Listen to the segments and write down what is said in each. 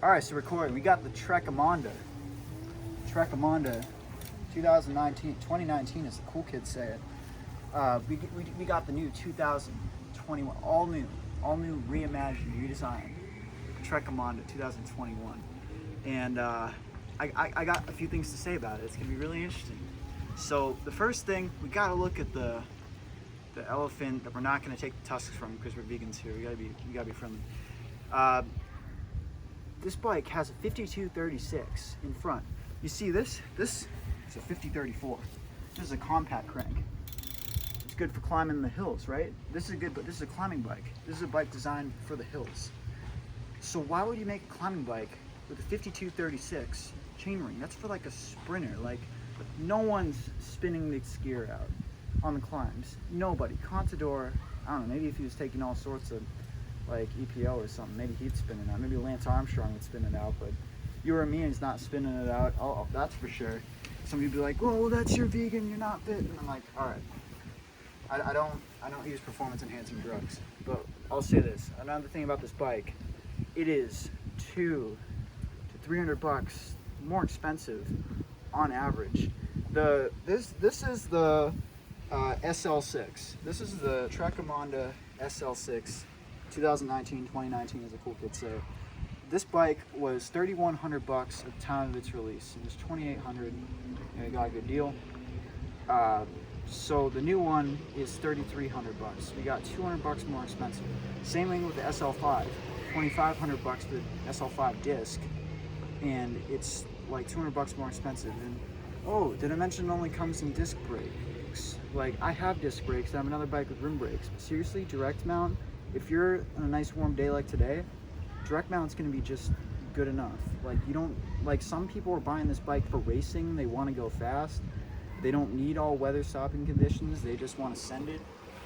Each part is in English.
All right, so recording. We got the Trek Emonda. Trek Emonda 2019 as the cool kids say it. We got the new 2021, all new, reimagined, redesigned Trek Emonda 2021. And I got a few things to say about it. It's gonna be really interesting. So the first thing, we gotta look at the elephant that we're not gonna take the tusks from because we're vegans here. We gotta be friendly. This bike has a 5236 in front. You see this? This is a 5034. This is a compact crank. It's good for climbing the hills, right? This is good, but this is a climbing bike. This is a bike designed for the hills. So why would you make a climbing bike with a 5236 chainring? That's for like a sprinter. Like no one's spinning this gear out on the climbs. Nobody. Contador, I don't know, maybe if he was taking all sorts of like EPO or something, maybe he'd spin it out. Maybe Lance Armstrong would spin it out, but you or me is not spinning it out. Oh, that's for sure. Some people be like, well, that's your vegan, you're not fit. And I'm like, all right. I don't use performance enhancing drugs, but I'll say this. Another thing about this bike, it is $200 to $300 more expensive on average. This is the SL6. This is the Trek Emonda SL6. 2019, 2019 as a cool kid say. This bike was $3,100 at the time of its release. It was $2,800. I got a good deal. So the new one is $3,300. We got $200 more expensive. Same thing with the SL5. $2,500 for the SL5 disc, and it's like $200 more expensive. And oh, did I mention it only comes in disc brakes? Like I have disc brakes. I have another bike with rim brakes. But seriously, direct mount. If you're on a nice warm day like today, direct mount's gonna be just good enough. Like you don't, like some people are buying this bike for racing, they wanna go fast. They don't need all weather stopping conditions, they just wanna send it.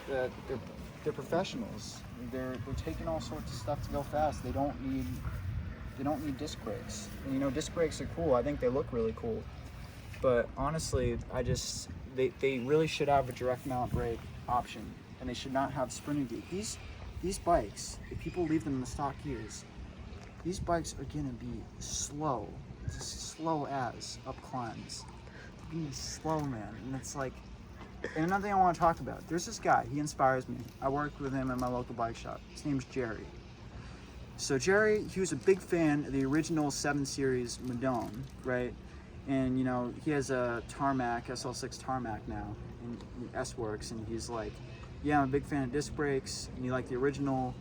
They're professionals. They're taking all sorts of stuff to go fast. They don't need disc brakes. And, you know, disc brakes are cool, I think they look really cool. But honestly, they really should have a direct mount brake option, and they should not have sprinter gear. These bikes, if people leave them in the stock gears, these bikes are gonna be slow. Just slow as up climbs. They're gonna be slow, man. And it's like, and another thing I wanna talk about, there's this guy, he inspires me. I work with him at my local bike shop. His name's Jerry. So Jerry, he was a big fan of the original 7 Series Madone, right? And you know, he has a Tarmac, SL6 Tarmac now, in S-Works, and he's like, yeah, I'm a big fan of disc brakes, and you like the original,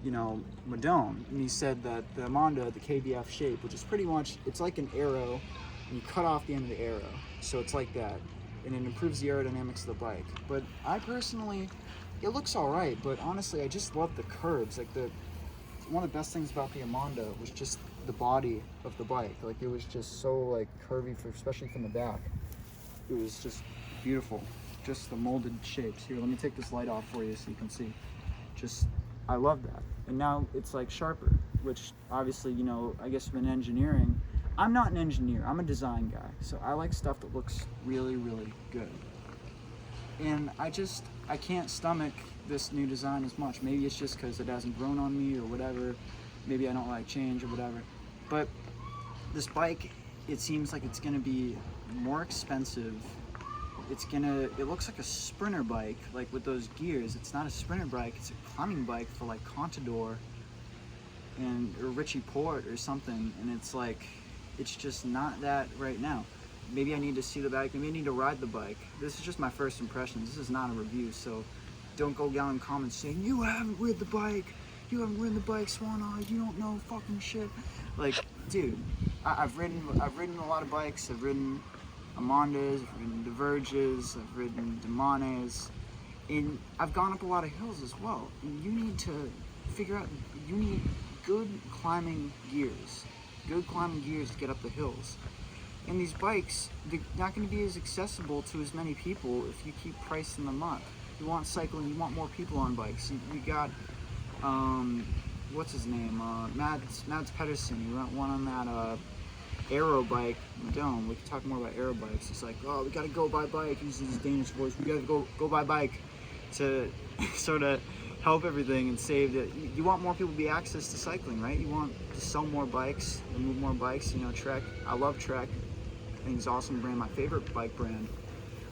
you know, Madone. And he said that the Emonda, the KBF shape, which is pretty much, it's like an aero, and you cut off the end of the aero. So it's like that, and it improves the aerodynamics of the bike. But I personally, it looks all right, but honestly, I just love the curves. Like one of the best things about the Emonda was just the body of the bike. Like it was just so like curvy, especially from the back. It was just beautiful. Just the molded shapes. Here, let me take this light off for you so you can see. Just, I love that. And now it's like sharper, which obviously, you know, I guess in engineering, I'm not an engineer, I'm a design guy. So I like stuff that looks really, really good. And I can't stomach this new design as much. Maybe it's just because it hasn't grown on me or whatever. Maybe I don't like change or whatever. But this bike, it seems like it's gonna be more expensive. It looks like a sprinter bike, like with those gears. It's not a sprinter bike, it's a climbing bike for like Contador or Richie Port or something, and it's like, it's just not that right now. Maybe I need to see the bike, maybe I need to ride the bike. This is just my first impressions, this is not a review, so don't go down in comments saying, you haven't ridden the bike, Swan Eye, you don't know fucking shit. Like, dude, I've ridden a lot of bikes, I've ridden Emondas, I've ridden Diverges, I've ridden Demones, and I've gone up a lot of hills as well. And you need to figure out, you need good climbing gears to get up the hills. And these bikes, they're not going to be as accessible to as many people if you keep pricing them up. You want cycling, you want more people on bikes. We got, what's his name, Mads Pedersen, you want one on that, aero bike, Madone. We can talk more about aero bikes. It's like, oh, we gotta go buy bike. He uses his Danish voice. We gotta go buy bike to sort of help everything and save it. You want more people to be access to cycling, right? You want to sell more bikes and move more bikes. You know, Trek, I love Trek. I think it's an awesome brand, my favorite bike brand.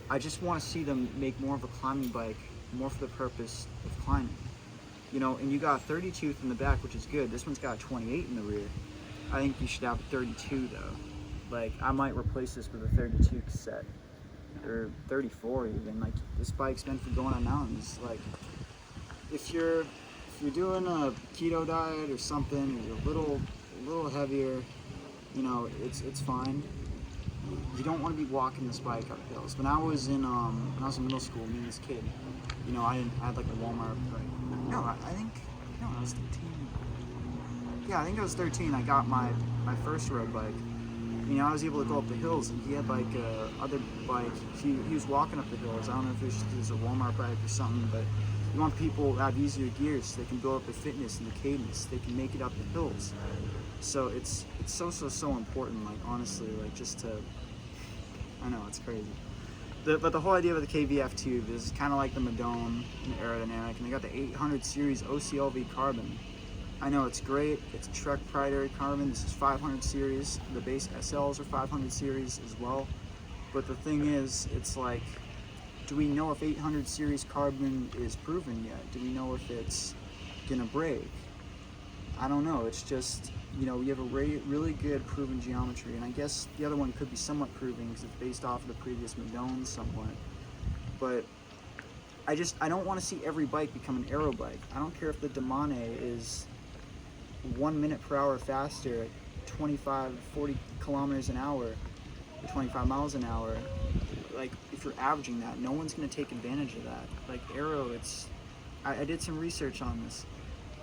I just want to see them make more of a climbing bike, more for the purpose of climbing. You know, and you got a 30 tooth in the back, which is good. This one's got a 28 in the rear. I think you should have a 32 though. Like, I might replace this with a 32 cassette, or 34 even. Like, this bike's meant for going on mountains. Like, if you're doing a keto diet or something, you're a little heavier, you know, it's fine. You don't want to be walking this bike up hills. When I was in middle school, me and this kid, you know, I had like a Walmart bike. No, I was 13. Yeah, I think I was 13. I got my first road bike. You know, I was able to go up the hills, and he had like other bike. He was walking up the hills. I don't know if it was a Walmart bike or something, but you want people to have easier gears so they can build up the fitness and the cadence. They can make it up the hills. So it's so important. Like, honestly, like, just to, I know it's crazy. But the whole idea with the KVF tube is kind of like the Madone and aerodynamic, and they got the 800 series OCLV carbon. I know it's great. It's a Trek proprietary carbon. This is 500 series. The base SLs are 500 series as well. But the thing is, it's like, do we know if 800 series carbon is proven yet? Do we know if it's gonna break? I don't know. It's just, you know, we have a really good proven geometry, and I guess the other one could be somewhat proven because it's based off of the previous Madone somewhat. But I don't want to see every bike become an aero bike. I don't care if the Damane is 1 minute per hour faster at 25, 40 kilometers an hour, or 25 miles an hour. Like, if you're averaging that, no one's going to take advantage of that. Like, aero, I did some research on this.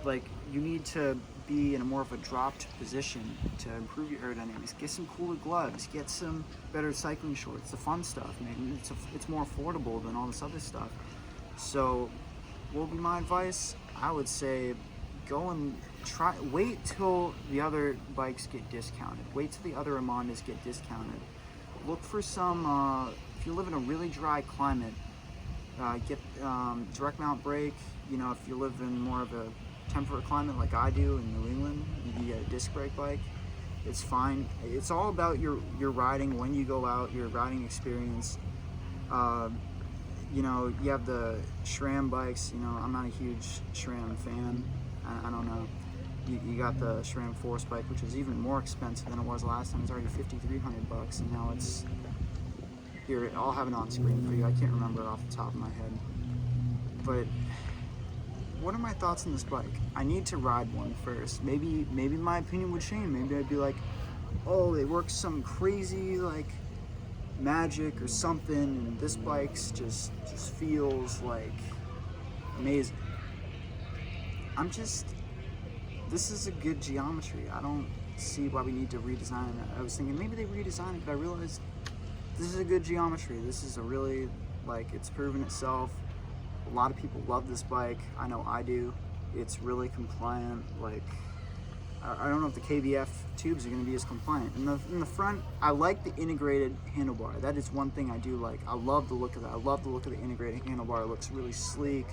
Like, you need to be in a more of a dropped position to improve your aerodynamics. Get some cooler gloves, get some better cycling shorts, the fun stuff, man. It's more affordable than all this other stuff. So, what would be my advice? I would say go and wait till the other bikes get discounted. Wait till the other Emondas get discounted. Look for some, if you live in a really dry climate, get direct mount brake. You know, if you live in more of a temperate climate like I do in New England, you can get a disc brake bike. It's fine. It's all about your riding, when you go out, your riding experience. You know, you have the Sram bikes. You know, I'm not a huge Sram fan. I don't know. You got the Sram Force bike, which is even more expensive than it was last time. It's already $5,300, and now it's here. I'll have it on screen for you. I can't remember it off the top of my head. But what are my thoughts on this bike? I need to ride one first. Maybe my opinion would change. Maybe I'd be like, oh, it works some crazy like magic or something, and this bike's just feels like amazing. This is a good geometry. I don't see why we need to redesign it. I was thinking maybe they redesign it, but I realized this is a good geometry. This is a really, like, it's proven itself. A lot of people love this bike. I know I do. It's really compliant. Like, I don't know if the KVF tubes are going to be as compliant. In the front, I like the integrated handlebar. That is one thing I do like. I love the look of that. I love the look of the integrated handlebar. It looks really sleek,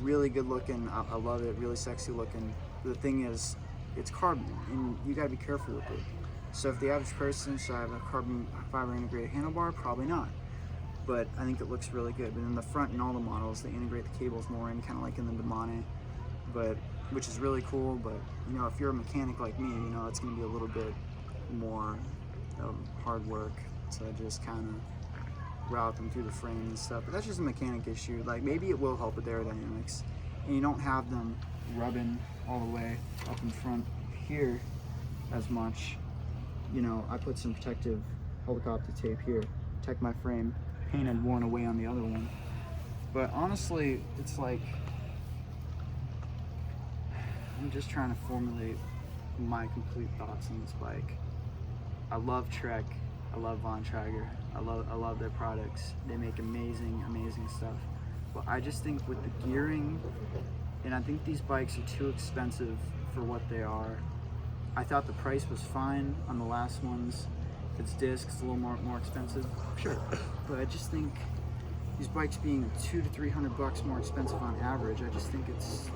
really good looking. I love it. Really sexy looking. The thing is, it's carbon, and you got to be careful with it. So if the average person should have a carbon fiber integrated handlebar, probably not. But I think it looks really good. But in the front, in all the models, they integrate the cables more in, kind of like in the Damane, which is really cool. But you know, if you're a mechanic like me, you know it's going to be a little bit more hard work to just kind of route them through the frame and stuff. But that's just a mechanic issue. Like, maybe it will help with aerodynamics, and you don't have them rubbing all the way up in front here as much. You know, I put some protective helicopter tape here, protect my frame. Paint had worn away on the other one. But honestly, it's like, I'm just trying to formulate my complete thoughts on this bike. I love Trek. I love Von Traeger. I love their products. They make amazing stuff. But I just think with the gearing, and I think these bikes are too expensive for what they are. I thought the price was fine on the last ones. If it's discs, it's a little more expensive, sure. But I just think, these bikes being $200 to $300 more expensive on average, I just think it's,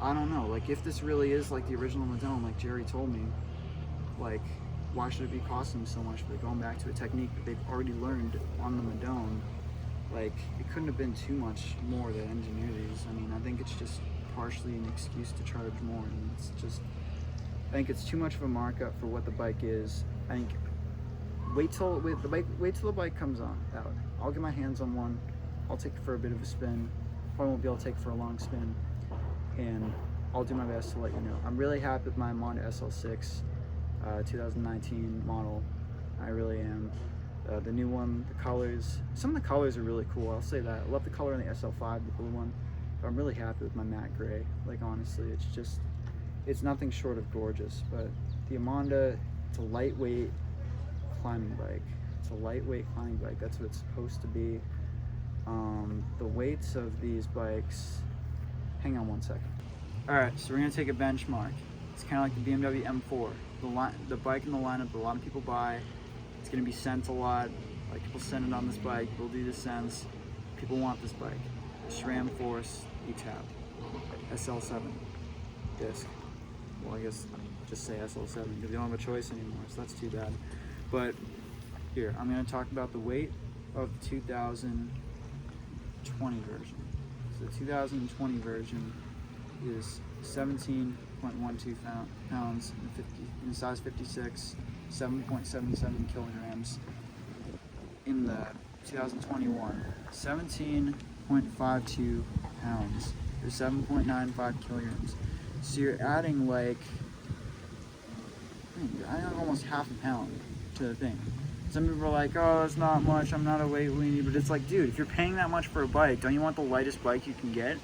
I don't know, like if this really is like the original Madone, like Jerry told me, like why should it be costing so much? But going back to a technique that they've already learned on the Madone, like it couldn't have been too much more to engineer these. I mean, I think it's just partially an excuse to charge more, and it's just, I think it's too much of a markup for what the bike is. I think wait till the bike comes out. I'll get my hands on one. I'll take it for a bit of a spin. Probably won't be able to take it for a long spin, and I'll do my best to let you know. I'm really happy with my Emonda SL6 2019 model. I really am. The new one, the colors, some of the colors are really cool, I'll say that. I love the color in the SL5, the blue one. But I'm really happy with my matte gray. Like honestly, it's just, it's nothing short of gorgeous. But the Emonda, it's a lightweight climbing bike. It's a lightweight climbing bike. That's what it's supposed to be. The weights of these bikes, hang on one second. All right, so we're gonna take a benchmark. It's kind of like the BMW M4. The bike in the lineup that a lot of people buy. It's gonna be sent a lot. Like people send it on this bike, we'll do the sends. People want this bike. Sram Force ETAP, SL7 disc. Well, I guess just say SL7 because you don't have a choice anymore, so that's too bad. But here, I'm gonna talk about the weight of the 2020 version. So the 2020 version is 17.12 pounds in size 56, 7.77 kilograms. In the 2021, 17.52 pounds, or 7.95 kilograms. So you're adding like, almost half a pound to the thing. Some people are like, oh, that's not much, I'm not a weight weenie, but it's like, dude, if you're paying that much for a bike, don't you want the lightest bike you can get?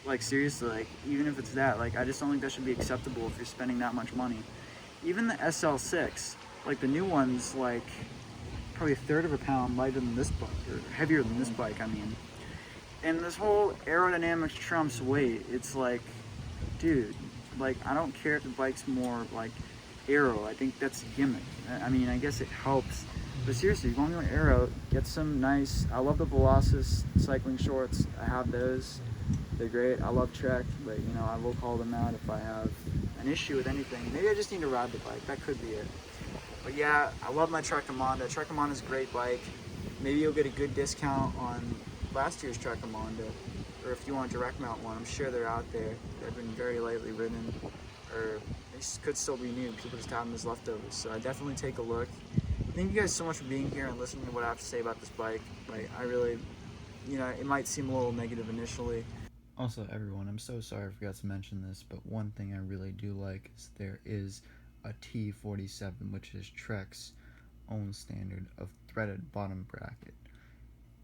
Like seriously, like even if it's that, like I just don't think that should be acceptable if you're spending that much money. Even the SL6, like the new one's like probably a third of a pound lighter than this bike, or heavier than this bike, I mean. And this whole aerodynamics trumps weight. It's like, dude, like I don't care if the bike's more like aero. I think that's a gimmick. I mean, I guess it helps. But seriously, if you want to go aero, get some nice, I love the Velocis cycling shorts. I have those. They're great. I love Trek, but you know, I will call them out if I have an issue with anything. Maybe I just need to ride the bike. That could be it. But yeah, I love my Trek Emonda. Trek Emonda is a great bike. Maybe you'll get a good discount on last year's Trek Emonda, or if you want a direct mount one, I'm sure they're out there. They've been very lightly ridden, or they could still be new. People just have them as leftovers. So I definitely take a look. Thank you guys so much for being here and listening to what I have to say about this bike. Like I really, you know, it might seem a little negative initially. Also, everyone, I'm so sorry I forgot to mention this, but one thing I really do like is there is a T47, which is Trek's own standard of threaded bottom bracket.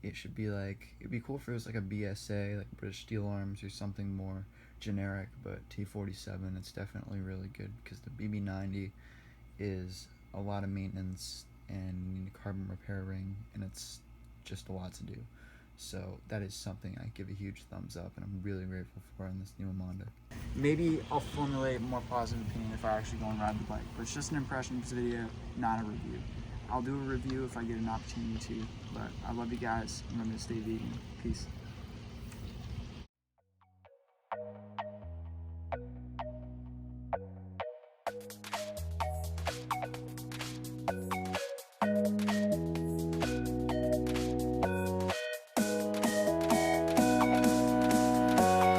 It should be like, it'd be cool if it was like a BSA, like British Steel Arms or something more generic, but T47, it's definitely really good because the BB90 is a lot of maintenance and you need a carbon repair ring, and it's just a lot to do. So that is something I give a huge thumbs up, and I'm really grateful for in this new Emonda. Maybe I'll formulate a more positive opinion if I actually go and ride the bike, but it's just an impressions video, not a review. I'll do a review if I get an opportunity to, but I love you guys. Remember to stay vegan. Peace.